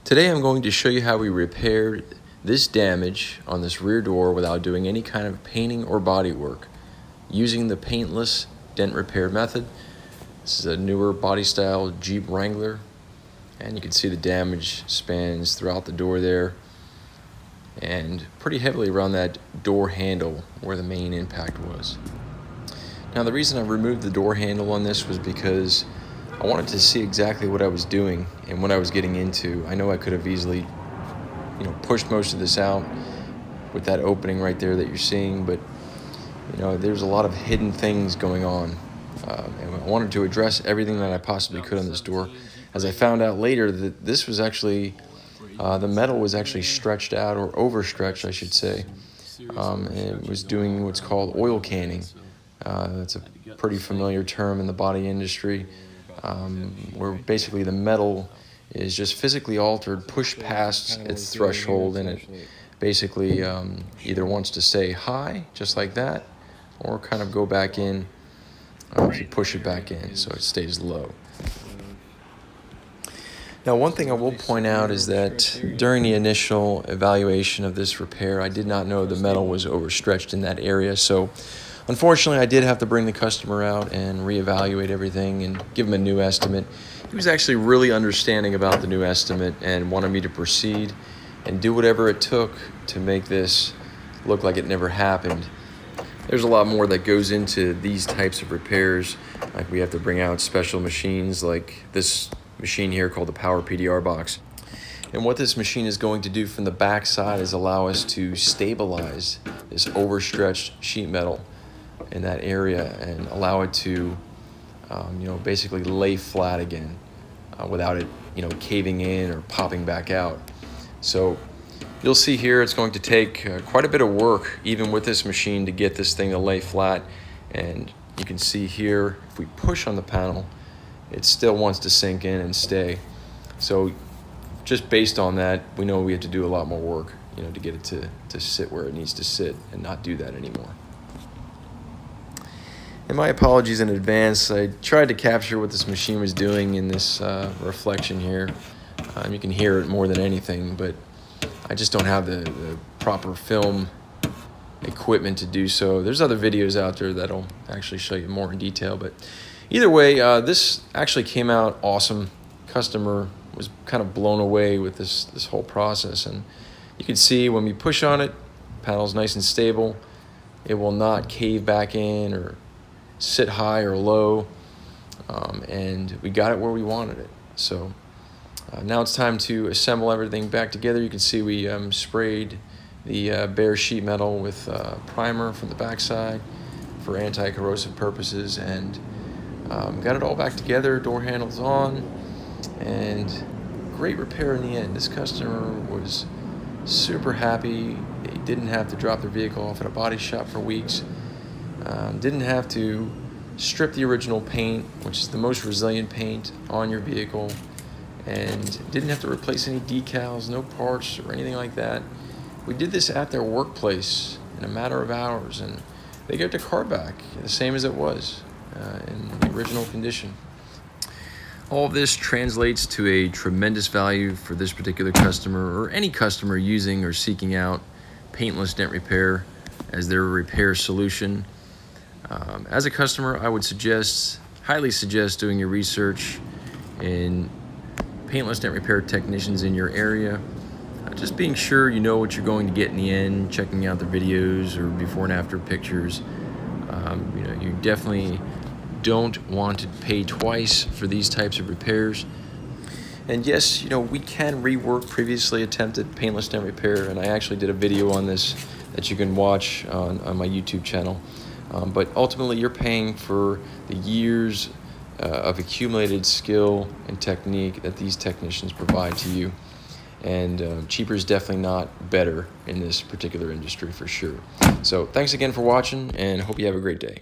Today I'm going to show you how we repaired this damage on this rear door without doing any kind of painting or body work using the paintless dent repair method. This is a newer body style Jeep Wrangler, and you can see the damage spans throughout the door there and pretty heavily around that door handle where the main impact was. Now the reason I removed the door handle on this was because I wanted to see exactly what I was doing and what I was getting into. I know I could have easily, pushed most of this out with that opening right there that you're seeing, but there's a lot of hidden things going on. And I wanted to address everything that I possibly could on this door. As I found out later that this was actually, the metal was actually stretched out, or overstretched, I should say. It was doing what's called oil canning. That's a pretty familiar term in the body industry, where basically the metal is just physically altered, pushed past its threshold, and it basically either wants to stay high, just like that, or kind of go back in if you push it back in, so it stays low. Now, one thing I will point out is that during the initial evaluation of this repair, I did not know the metal was overstretched in that area, so unfortunately, I did have to bring the customer out and reevaluate everything and give him a new estimate. He was actually really understanding about the new estimate and wanted me to proceed and do whatever it took to make this look like it never happened. There's a lot more that goes into these types of repairs. Like, we have to bring out special machines like this machine here called the Power PDR box. And what this machine is going to do from the back side is allow us to stabilize this overstretched sheet metal in that area and allow it to basically lay flat again without it caving in or popping back out. So you'll see here it's going to take quite a bit of work even with this machine to get this thing to lay flat. And you can see here, if we push on the panel, it still wants to sink in and stay. So just based on that, we know we have to do a lot more work to get it to sit where it needs to sit and not do that anymore. And my apologies in advance. I tried to capture what this machine was doing in this reflection here. You can hear it more than anything, but I just don't have the proper film equipment to do so. There's other videos out there that'll actually show you more in detail, but either way, this actually came out awesome. Customer was kind of blown away with this whole process, and you can see when we push on it, panel's nice and stable. It will not cave back in or sit high or low, and we got it where we wanted it. So now it's time to assemble everything back together. You can see we sprayed the bare sheet metal with primer from the backside for anti-corrosive purposes, and got it all back together. Door handles on, and great repair in the end. This customer was super happy. They didn't have to drop their vehicle off at a body shop for weeks. Didn't have to strip the original paint, which is the most resilient paint on your vehicle, and didn't have to replace any decals, no parts or anything like that. We did this at their workplace in a matter of hours, and they get their car back the same as it was in the original condition. All of this translates to a tremendous value for this particular customer, or any customer using or seeking out paintless dent repair as their repair solution. As a customer, I would highly suggest doing your research in paintless dent repair technicians in your area. Just being sure you know what you're going to get in the end, checking out the videos or before and after pictures. You definitely don't want to pay twice for these types of repairs. And yes, we can rework previously attempted paintless dent repair, and I actually did a video on this that you can watch on my YouTube channel. But ultimately, you're paying for the years of accumulated skill and technique that these technicians provide to you. And cheaper is definitely not better in this particular industry, for sure. So thanks again for watching, and hope you have a great day.